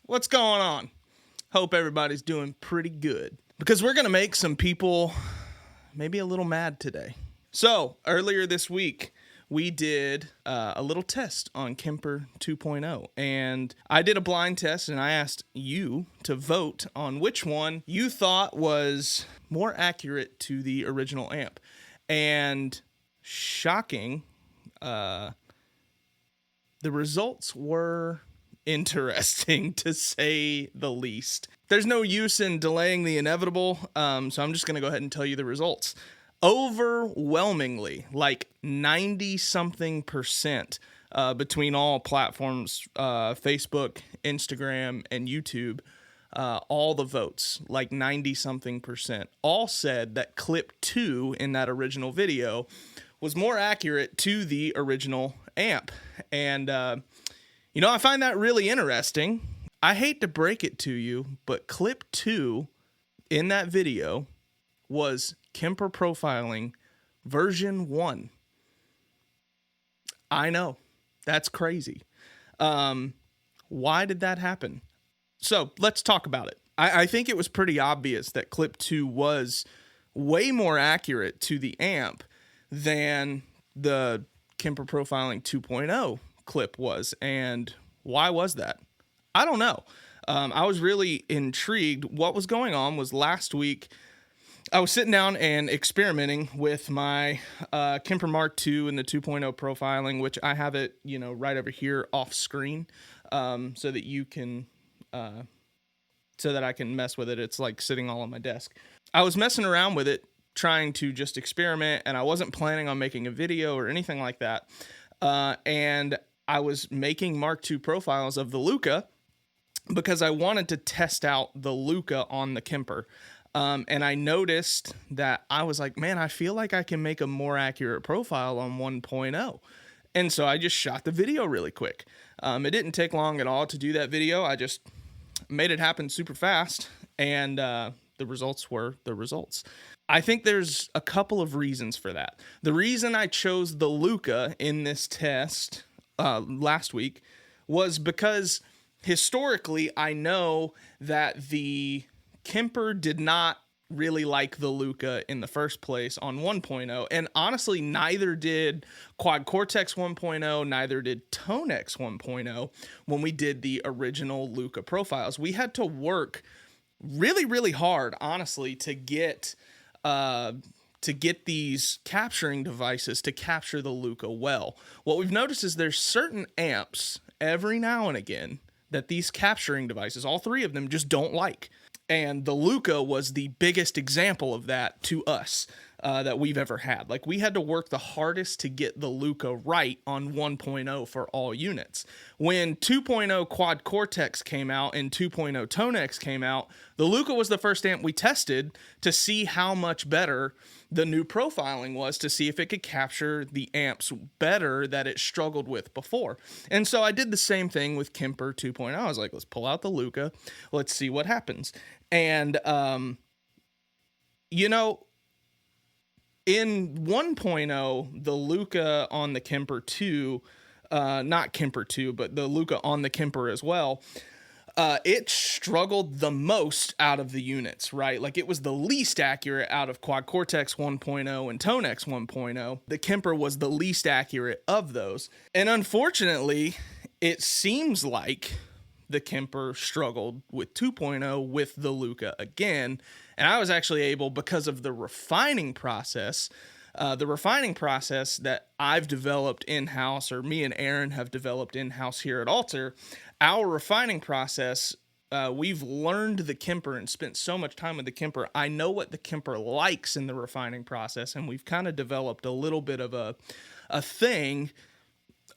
What's going on? Hope everybody's doing pretty good, because we're going to make some people maybe a little mad today. So, earlier this week, we did a little test on KEMPER 2.0, and I did a blind test, and I asked you to vote on which one you thought was more accurate to the original amp. And shocking, the results were interesting, to say the least. There's no use in delaying the inevitable, so I'm just going to go ahead and tell you the results. Overwhelmingly, like 90-something% between all platforms, Facebook, Instagram, and YouTube, all the votes, like 90-something%, all said that clip 2 in that original video was more accurate to the original amp. And, I find that really interesting. I hate to break it to you, but clip 2 in that video was KEMPER profiling version 1. I know, that's crazy. Why did that happen? So let's talk about it. I think it was pretty obvious that clip 2 was way more accurate to the amp than the KEMPER profiling 2.0 clip was. And why was that? I don't know. I was really intrigued. What was going on was last week, I was sitting down and experimenting with my KEMPER Mark II and the 2.0 profiling, which I have it, right over here off screen, so that you can, so that I can mess with it. It's like sitting all on my desk. I was messing around with it, trying to just experiment, and I wasn't planning on making a video or anything like that. And I was making Mark II profiles of the Luca because I wanted to test out the Luca on the KEMPER. And I noticed that I was like, man, I feel like I can make a more accurate profile on 1.0. And so I just shot the video really quick. It didn't take long at all to do that video. I just made it happen super fast. And the results were the results. I think there's a couple of reasons for that. The reason I chose the Luca in this test last week was because historically I know that the KEMPER did not really like the Luca in the first place on 1.0, and honestly neither did Quad Cortex 1.0, neither did Tonex 1.0 when we did the original Luca profiles. We had to work really, really hard, honestly, to get these capturing devices to capture the Luca well. What we've noticed is there's certain amps every now and again that these capturing devices, all three of them, just don't like. And the Luca was the biggest example of that to us that we've ever had. Like, we had to work the hardest to get the Luca right on 1.0 for all units. When 2.0 Quad Cortex came out and 2.0 Tonex came out, the Luca was the first amp we tested to see how much better the new profiling was, to see if it could capture the amps better that it struggled with before. And so I did the same thing with KEMPER 2.0. I was like, let's pull out the Luca, let's see what happens. And, in 1.0, the Luca on the KEMPER 2, not KEMPER 2, but the Luca on the KEMPER as well, it struggled the most out of the units, right? Like, it was the least accurate out of Quad Cortex 1.0 and Tonex 1.0. The KEMPER was the least accurate of those. And unfortunately, it seems like the KEMPER struggled with 2.0 with the Luca again. And I was actually able, because of the refining process that I've developed in-house, or me and Aaron have developed in-house here at Alter, our refining process, we've learned the KEMPER and spent so much time with the KEMPER. I know what the KEMPER likes in the refining process, and we've kind of developed a little bit of a thing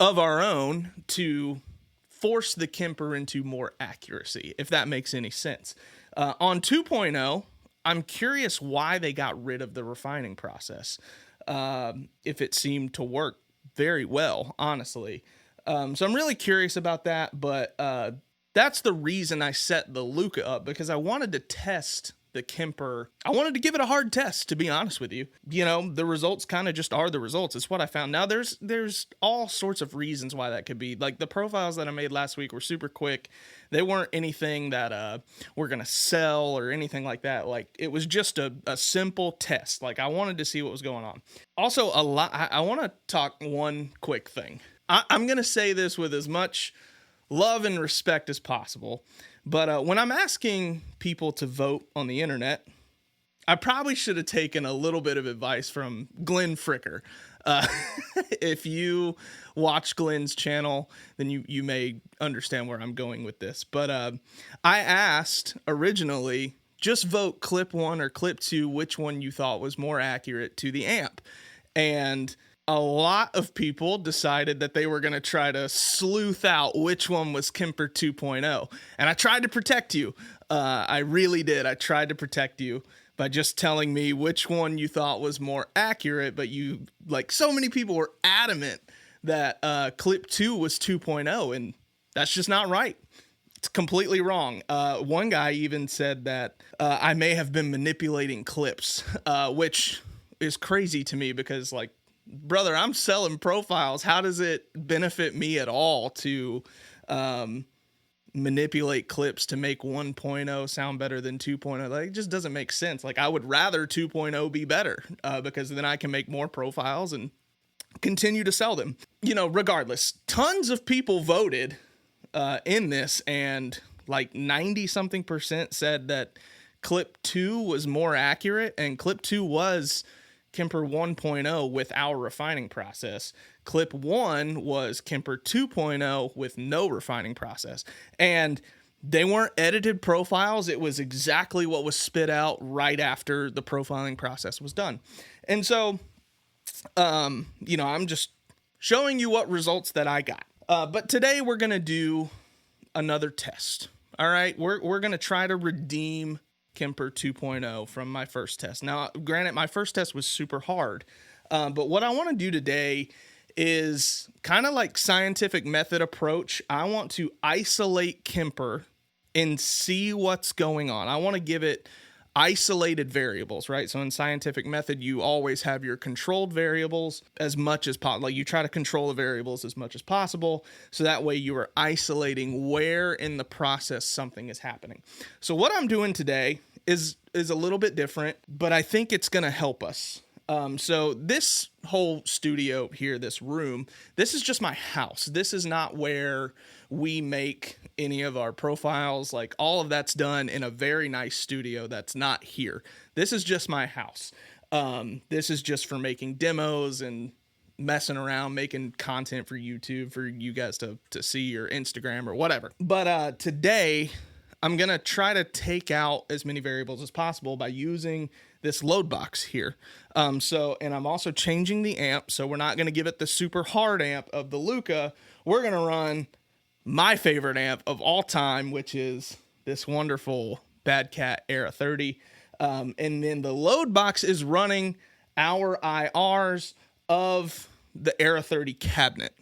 of our own to force the KEMPER into more accuracy, if that makes any sense. On 2.0, I'm curious why they got rid of the refining process, if it seemed to work very well, honestly. So I'm really curious about that, but that's the reason I set the Luca up, because I wanted to test the Kemper, I wanted to give it a hard test, to be honest with you. You know, the results kind of just are the results. It's what I found. Now, there's all sorts of reasons why that could be. Like, the profiles that I made last week were super quick. They weren't anything that we're going to sell or anything like that. Like, it was just a simple test. Like, I wanted to see what was going on. Also, I want to talk one quick thing. I'm going to say this with as much love and respect as possible. But when I'm asking people to vote on the internet, I probably should have taken a little bit of advice from Glenn Fricker. If you watch Glenn's channel, then you may understand where I'm going with this. But I asked originally, just vote clip 1 or clip 2, which one you thought was more accurate to the amp. And a lot of people decided that they were going to try to sleuth out which one was KEMPER 2.0. And I tried to protect you. I really did. I tried to protect you by just telling me which one you thought was more accurate. But you, like, so many people were adamant that clip 2 was 2.0. And that's just not right. It's completely wrong. One guy even said that I may have been manipulating clips, which is crazy to me because, like, brother, I'm selling profiles. How does it benefit me at all to manipulate clips to make 1.0 sound better than 2.0? Like, it just doesn't make sense. Like, I would rather 2.0 be better because then I can make more profiles and continue to sell them. You know, regardless, tons of people voted in this, and like 90-something% said that clip 2 was more accurate, and clip 2 was KEMPER 1.0 with our refining process. Clip 1 was KEMPER 2.0 with no refining process. And they weren't edited profiles. It was exactly what was spit out right after the profiling process was done. And so, you know, I'm just showing you what results that I got. But today we're going to do another test. All right, we're going to try to redeem KEMPER 2.0 from my first test. Now, granted, my first test was super hard, but what I want to do today is kind of like scientific method approach. I want to isolate KEMPER and see what's going on. I want to give it isolated variables, right? So in scientific method, you always have your controlled variables as much as possible. Like, you try to control the variables as much as possible, so that way you are isolating where in the process something is happening. So what I'm doing today is a little bit different, but I think it's going to help us. So this whole studio here, this room, this is just my house. This is not where we make any of our profiles. Like, all of that's done in a very nice studio that's not here. This is just my house. This is just for making demos and messing around, making content for YouTube for you guys to see, or Instagram or whatever. But today I'm going to try to take out as many variables as possible by using this load box here. And I'm also changing the amp. So we're not going to give it the super hard amp of the Luca. We're going to run my favorite amp of all time, which is this wonderful Bad Cat Era 30. And then the load box is running our IRs of the Era 30 cabinet,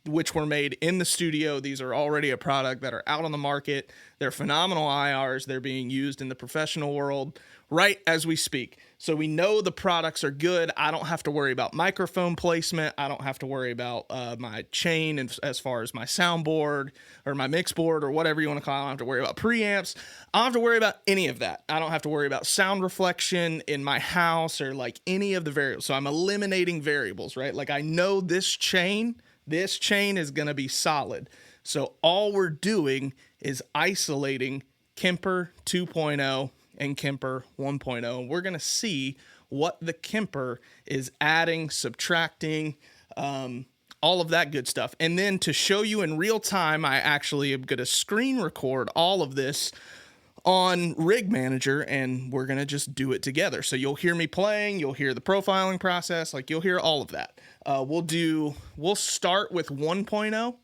which were made in the studio. These are already a product that are out on the market. They're phenomenal IRs. They're being used in the professional world right as we speak. So we know the products are good. I don't have to worry about microphone placement. I don't have to worry about my chain as far as my soundboard or my mix board or whatever you want to call it. I don't have to worry about preamps. I don't have to worry about any of that. I don't have to worry about sound reflection in my house or like any of the variables. So I'm eliminating variables, right? Like, I know this chain is going to be solid. So all we're doing is isolating KEMPER 2.0 and KEMPER 1.0. And we're going to see what the KEMPER is adding, subtracting, all of that good stuff. And then to show you in real time, I actually am going to screen record all of this on Rig Manager, and we're going to just do it together. So you'll hear me playing, you'll hear the profiling process, like, you'll hear all of that. We'll start with 1.0,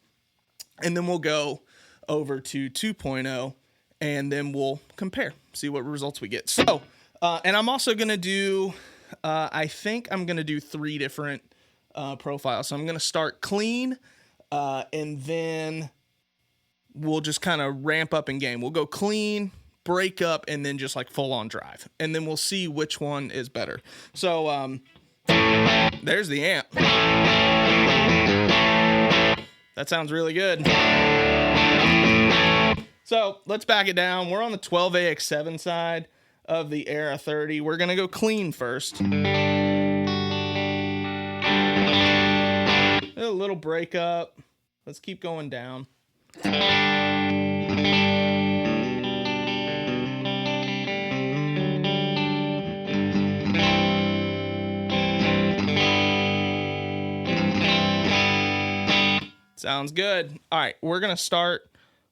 and then we'll go over to 2.0, and then we'll compare, see what results we get. So, and I'm also going to do, I think I'm going to do 3 different profiles. So I'm going to start clean, and then we'll just kind of ramp up in game. We'll go clean, break up and then just like full on drive. And then we'll see which one is better. So there's the amp. That sounds really good. So let's back it down. We're on the 12AX7 side of the Era 30. We're going to go clean first. A little breakup. Let's keep going down. Sounds good. All right, we're going to start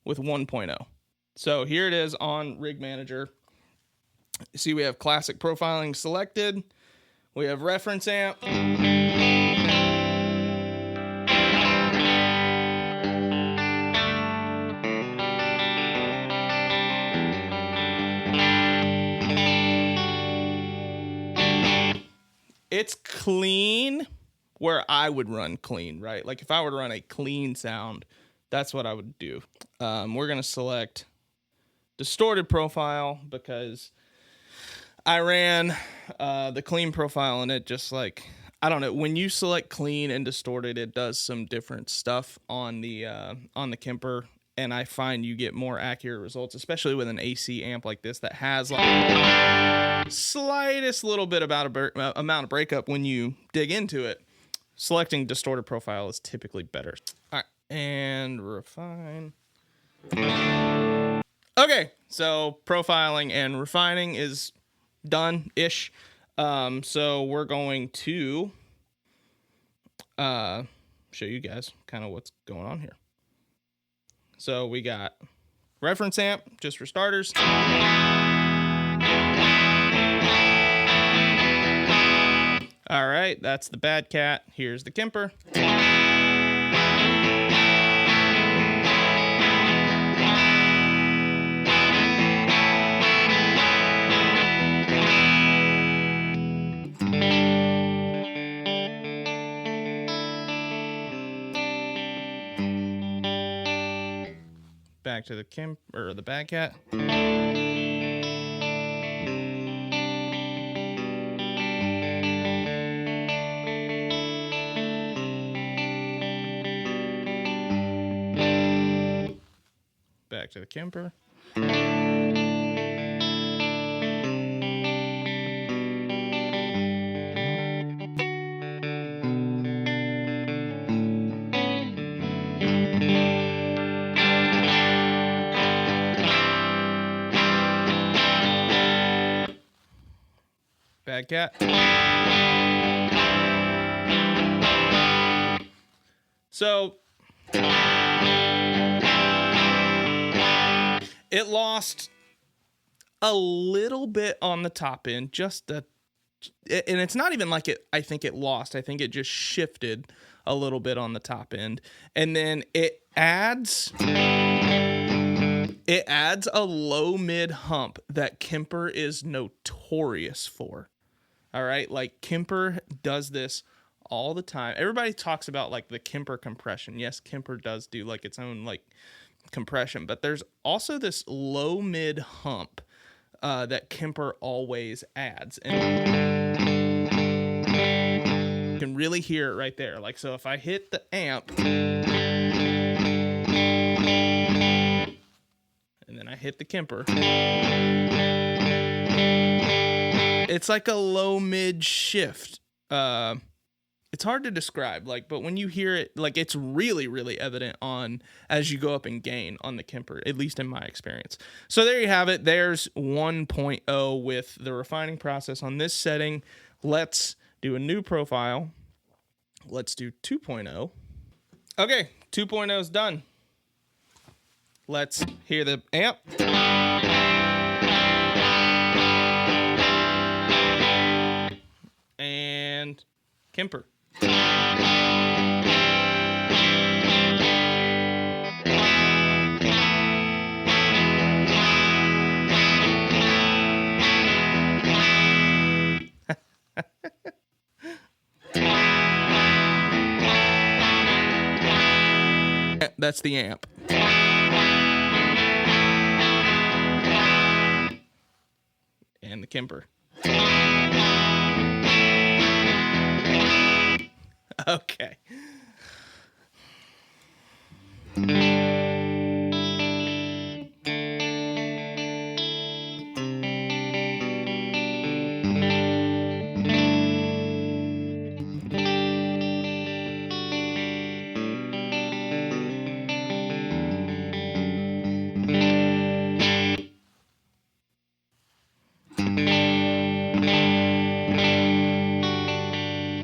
with 1.0. So here it is on Rig Manager. See, we have classic profiling selected. We have reference amp. It's clean where I would run clean, right? Like if I were to run a clean sound, that's what I would do. We're going to select distorted profile because I ran the clean profile and it just like, I don't know, when you select clean and distorted, it does some different stuff on the Kemper, and I find you get more accurate results, especially with an AC amp like this that has like slightest little bit about amount of breakup when you dig into it. Selecting distorted profile is typically better. All right, and refine. Okay, so profiling and refining is done-ish. So we're going to show you guys kind of what's going on here. So we got reference amp, just for starters. All right, that's the Bad Cat. Here's the Kemper. Back to the Kemper, or the Bad Cat. Back to the Kemper. Bad Cat. So it lost a little bit on the top end, and it's not even like it, I think it lost. I think it just shifted a little bit on the top end. And then it adds a low mid hump that Kemper is notorious for. All right, like Kemper does this all the time. Everybody talks about like the Kemper compression. Yes, Kemper does do like its own like compression, but there's also this low mid hump that Kemper always adds, and you can really hear it right there. Like, so if I hit the amp and then I hit the Kemper, it's like a low mid shift. It's hard to describe, like, but when you hear it, like, it's really, really evident on as you go up in gain on the Kemper, at least in my experience. So there you have it. There's 1.0 with the refining process on this setting. Let's do a new profile. Let's do 2.0. Okay, 2.0 is done. Let's hear the amp. And Kemper. That's the amp. the Kemper. Okay.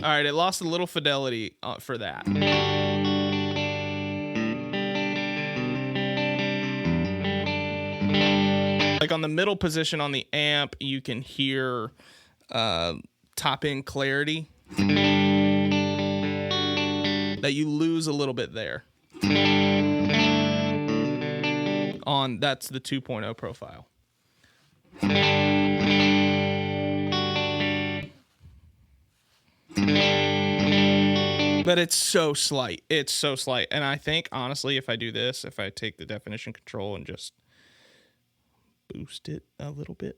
All right, it lost a little fidelity for that. Like on the middle position on the amp, you can hear top end clarity that you lose a little bit there. That's the 2.0 profile. But it's so slight. It's so slight. And I think, honestly, if I do this, if I take the definition control and just boost it a little bit.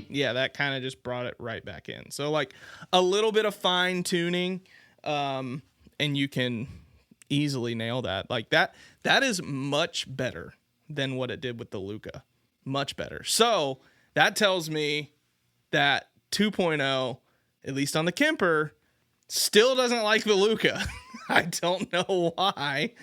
Yeah, that kind of just brought it right back in. So like a little bit of fine tuning, and you can easily nail that. Like that is much better than what it did with the Luca. Much better. So that tells me that 2.0, at least on the Kemper, still doesn't like the Luca. I don't know why.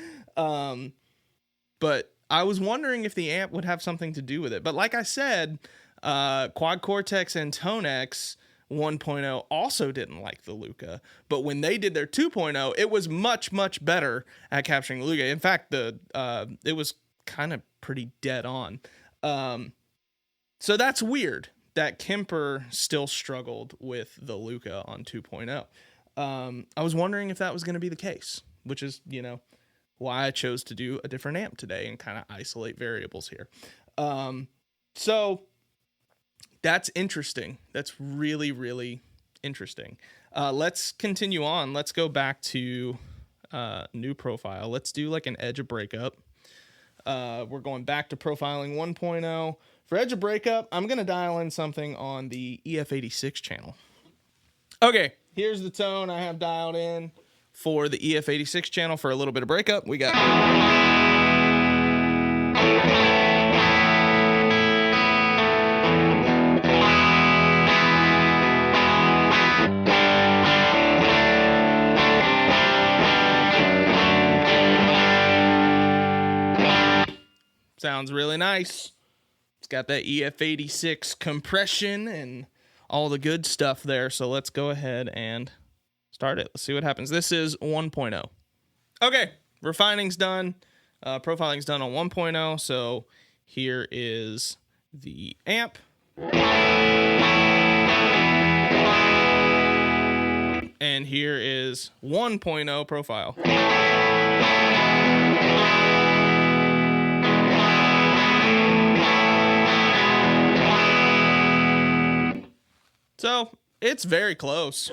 But I was wondering if the amp would have something to do with it. But like I said, Quad Cortex and Tonex 1.0 also didn't like the Luca. But when they did their 2.0, it was much, much better at capturing the Luca. In fact, it was kind of pretty dead on. So that's weird that Kemper still struggled with the Luca on 2.0. I was wondering if that was going to be the case, which is, why I chose to do a different amp today and kind of isolate variables here. So that's interesting. That's really, really interesting. Let's continue on. Let's go back to new profile. Let's do like an edge-of-breakup. We're going back to profiling 1.0. For edge-of-breakup, I'm going to dial in something on the EF86 channel. Okay, here's the tone I have dialed in for the EF86 channel for a little bit of breakup. We got... Sounds really nice. It's got that EF86 compression and all the good stuff there. So let's go ahead and start it. Let's see what happens. This is 1.0. Okay, refining's done. Profiling's done on 1.0. So here is the amp. And here is 1.0 profile. So it's very close.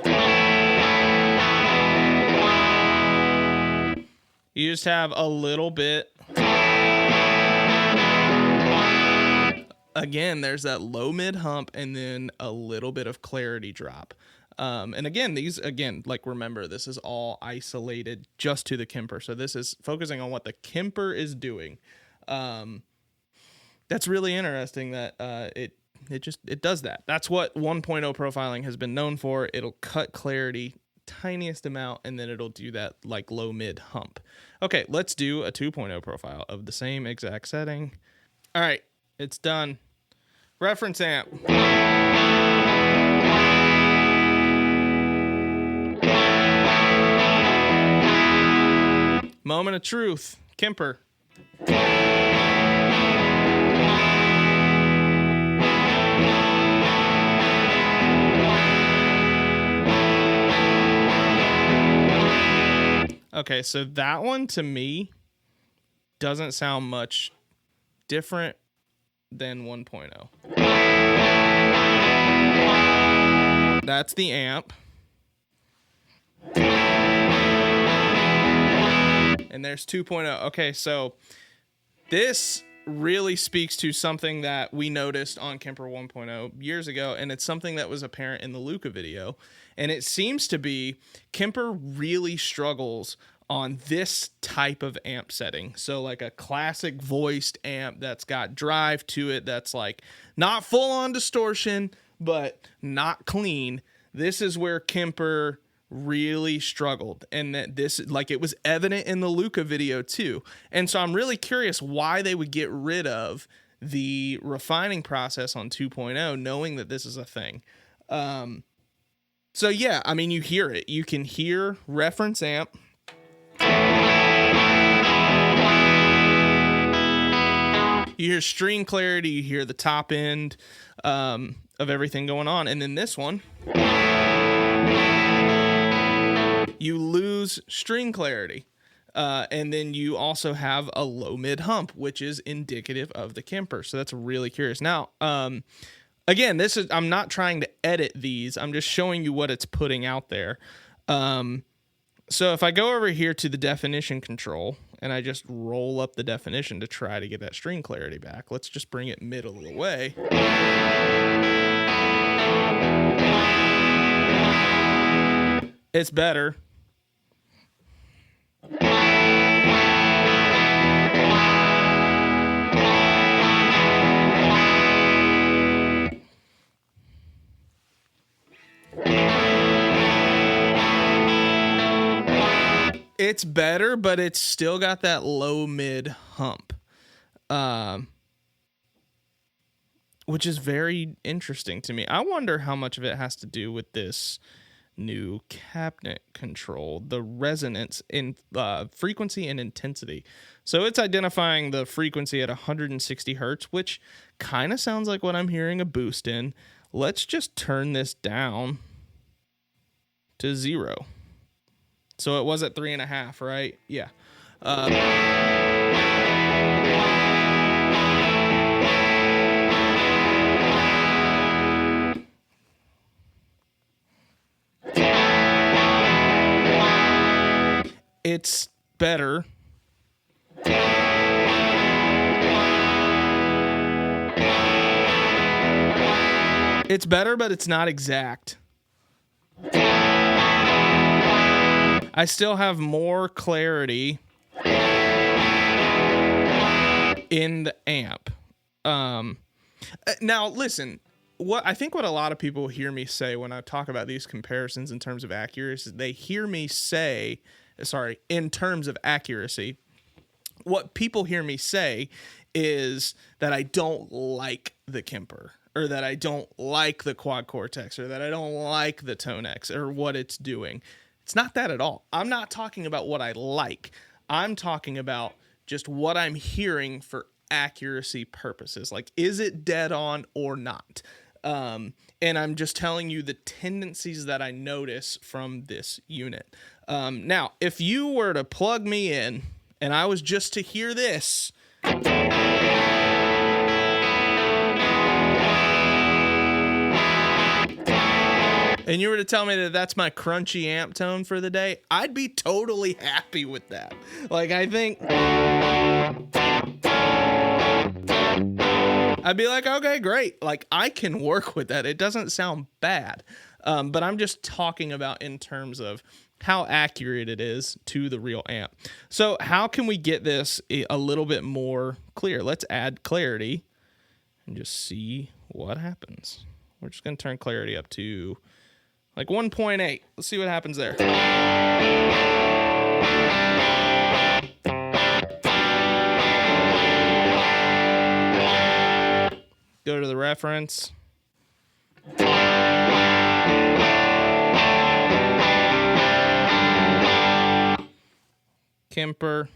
You just have a little bit. Again, there's that low mid hump and then a little bit of clarity drop. And again, remember, this is all isolated just to the Kemper. So this is focusing on what the Kemper is doing. That's really interesting that it does that. That's what 1.0 profiling has been known for. It'll cut clarity tiniest amount, and then it'll do that like low mid hump. Okay, let's do a 2.0 profile of the same exact setting. All right, it's done. Reference amp. Moment of truth. Kemper. Okay, so that one to me doesn't sound much different than 1.0. That's the amp. and there's 2.0. Okay, so this really speaks to something that we noticed on Kemper 1.0 years ago, and it's something that was apparent in the Luca video. And it seems to be Kemper really struggles on this type of amp setting. So like a classic voiced amp that's got drive to it, that's like not full on distortion, but not clean. This is where Kemper really struggled, and that this, like, it was evident in the Luca video too. And so I'm really curious why they would get rid of the refining process on 2.0, knowing that this is a thing. So yeah, I mean, you hear it. You can hear reference amp. You hear string clarity. You hear the top end of everything going on. And then this one, you lose string clarity. And then you also have a low mid hump, which is indicative of the Kemper. So that's really curious. Now, again, I'm not trying to edit these. I'm just showing you what it's putting out there. So if I go over here to the definition control and I just roll up the definition to try to get that string clarity back, let's just bring it middle of the way. It's better. It's better, but it's still got that low mid hump, which is very interesting to me. I wonder how much of it has to do with this new cabinet control, the resonance in frequency and intensity. So it's identifying the frequency at 160 hertz, which kind of sounds like what I'm hearing a boost in. Let's just turn this down to 0. So it was at 3.5, right? Yeah. It's better. It's better, but it's not exact. I still have more clarity in the amp. Now, listen, what a lot of people hear me say when I talk about these comparisons in terms of accuracy, they hear me say, in terms of accuracy, what people hear me say is that I don't like the Kemper, or that I don't like the Quad Cortex, or that I don't like the Tone X, or what it's doing. It's not that at all. I'm not talking about what I like. I'm talking about just what I'm hearing for accuracy purposes. Like, is it dead on or not? And I'm just telling you the tendencies that I notice from this unit. Now, if you were to plug me in and I was just to hear this, and you were to tell me that that's my crunchy amp tone for the day, I'd be totally happy with that. Like, I think I'd be like, okay, great. Like, I can work with that. It doesn't sound bad. But I'm just talking about in terms of how accurate it is to the real amp. So how can we get this a little bit more clear? Let's add clarity and just see what happens. We're just going to turn clarity up to like 1.8. Let's see what happens there. Go to the reference. Kemper.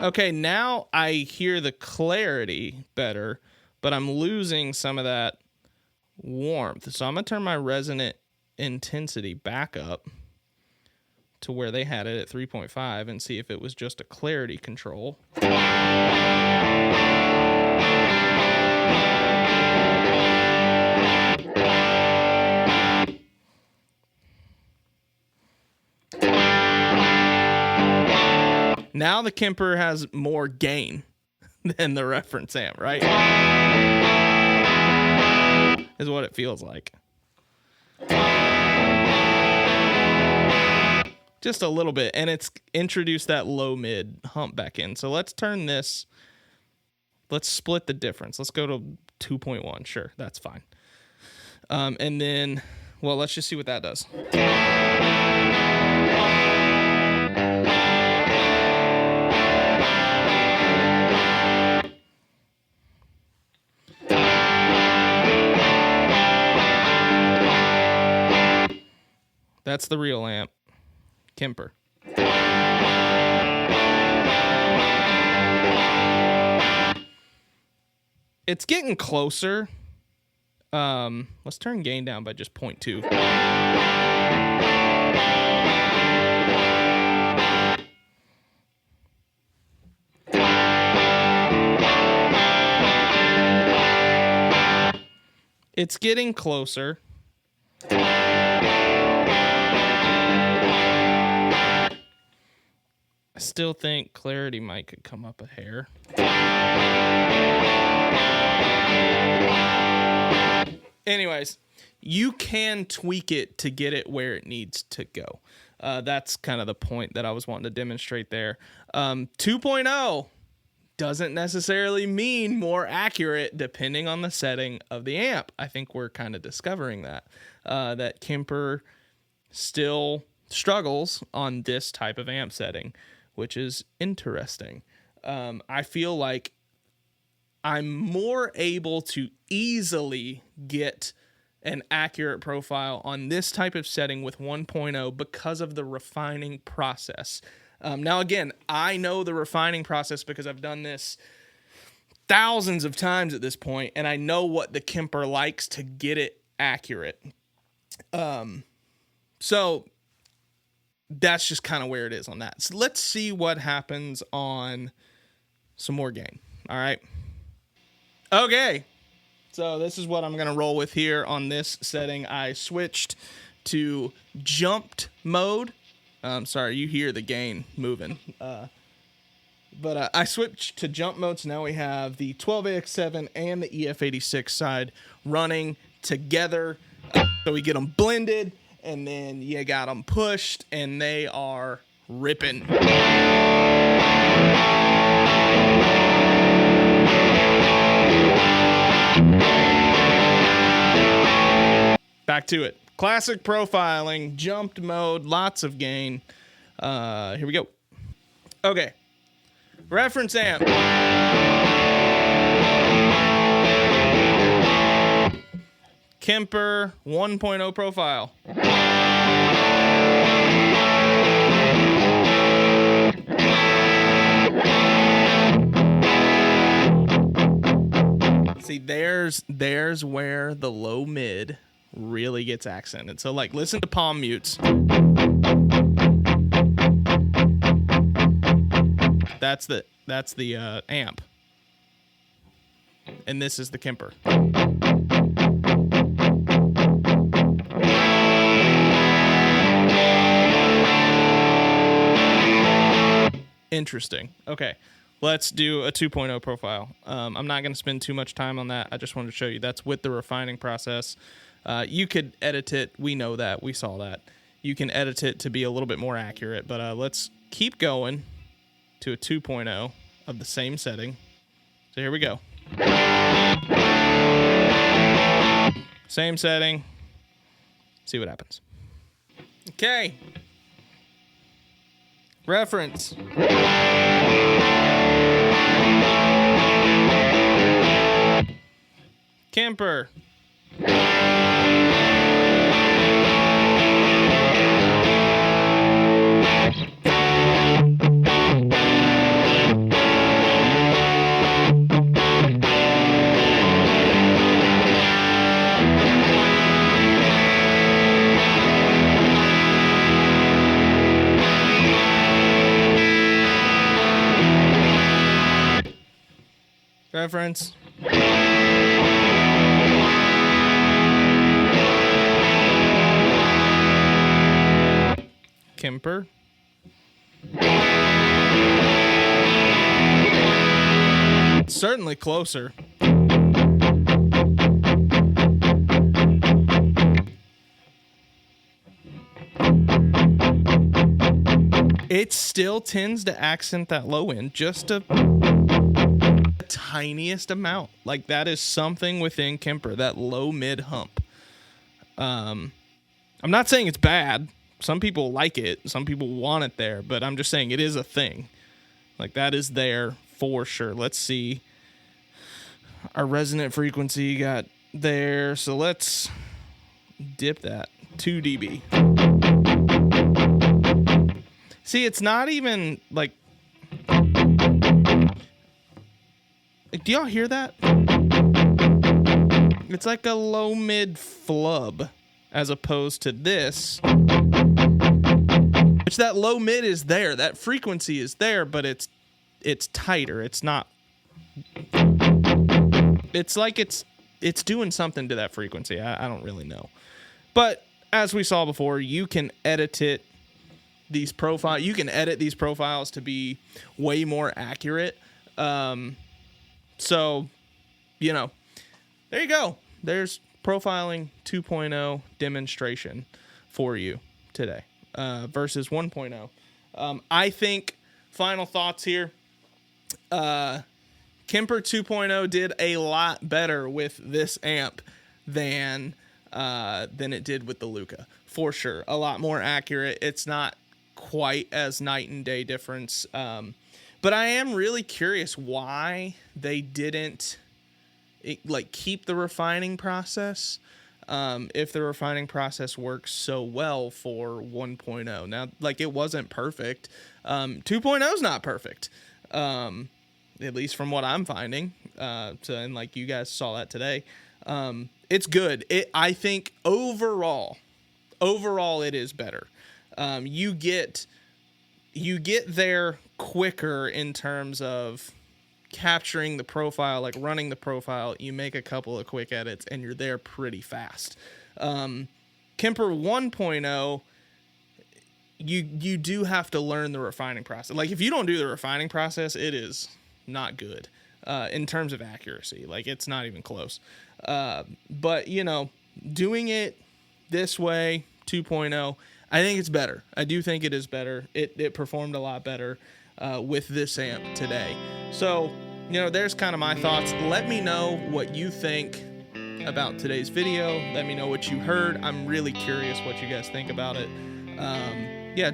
Okay, now I hear the clarity better, but I'm losing some of that warmth. So I'm going to turn my resonant intensity back up to where they had it at 3.5 and see if it was just a clarity control. Now the Kemper has more gain than the reference amp, right? Is what it feels like. Just a little bit, and it's introduced that low mid hump back in. So let's turn this, let's split the difference. Let's go to 2.1. Sure, that's fine. And then, well, let's just see what that does. That's the real amp, Kemper. It's getting closer. Let's turn gain down by just 0.2. It's getting closer. I still think clarity might could come up a hair. Anyways, you can tweak it to get it where it needs to go. That's kind of the point that I was wanting to demonstrate there. 2.0 doesn't necessarily mean more accurate depending on the setting of the amp. I think we're kind of discovering that. That Kemper still struggles on this type of amp setting, which is interesting. I feel like I'm more able to easily get an accurate profile on this type of setting with 1.0 because of the refining process. Now, again, I know the refining process because I've done this thousands of times at this point, and I know what the Kemper likes to get it accurate. So that's just kind of where it is on that. So let's see what happens on some more gain. All right. Okay. So this is what I'm going to roll with here on this setting. I switched to jumped mode. Sorry, you hear the gain moving. But I switched to jump mode. So now we have the 12AX7 and the EF86 side running together. So we get them blended, and then you got them pushed, and they are ripping. Back to it. Classic profiling, jumped mode, lots of gain. Here we go. Okay. Reference amp. Kemper 1.0 profile. See, there's where the low mid really gets accented. So, like, listen to palm mutes. That's the amp, and this is the Kemper. Interesting. Okay, let's do a 2.0 profile. I'm not going to spend too much time on that. I just wanted to show you that's with the refining process. You could edit it. We know that. We saw that. You can edit it to be a little bit more accurate, but let's keep going to a 2.0 of the same setting. So here we go. Same setting. See what happens. Okay. Reference. Kemper. Reference. Kemper. Certainly closer. It still tends to accent that low end just a tiniest amount. Like, that is something within Kemper, that low mid hump. I'm not saying it's bad. Some people like it. Some people want it there, but I'm just saying it is a thing. Like, that is there for sure. Let's see. Our resonant frequency got there. So let's dip that 2 dB. See, it's not even like, do y'all hear that? It's like a low mid flub as opposed to this, which that low mid is there. That frequency is there, but it's tighter. It's not. It's like it's doing something to that frequency. I don't really know. But as we saw before, you can edit it. You can edit these profiles to be way more accurate. So, there you go. There's profiling 2.0 demonstration for you today, versus 1.0. I think, final thoughts here, Kemper 2.0 did a lot better with this amp than it did with the Luca, for sure. A lot more accurate. It's not quite as night and day difference. But I am really curious why they didn't keep the refining process. If the refining process works so well for 1.0. Now, it wasn't perfect. 2.0 is not perfect. At least from what I'm finding. And you guys saw that today. It's good. I think overall it is better. You get there quicker in terms of capturing the profile, running the profile. You make a couple of quick edits and you're there pretty fast. Kemper 1.0, you do have to learn the refining process. If you don't do the refining process, it is not good in terms of accuracy. It's not even close. But doing it this way, 2.0, I think it's better. I do think it is better. It performed a lot better with this amp today. So, there's kind of my thoughts. Let me know what you think about today's video. Let me know what you heard. I'm really curious what you guys think about it.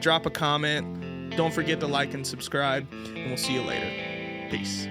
Drop a comment. Don't forget to like and subscribe, and we'll see you later. Peace.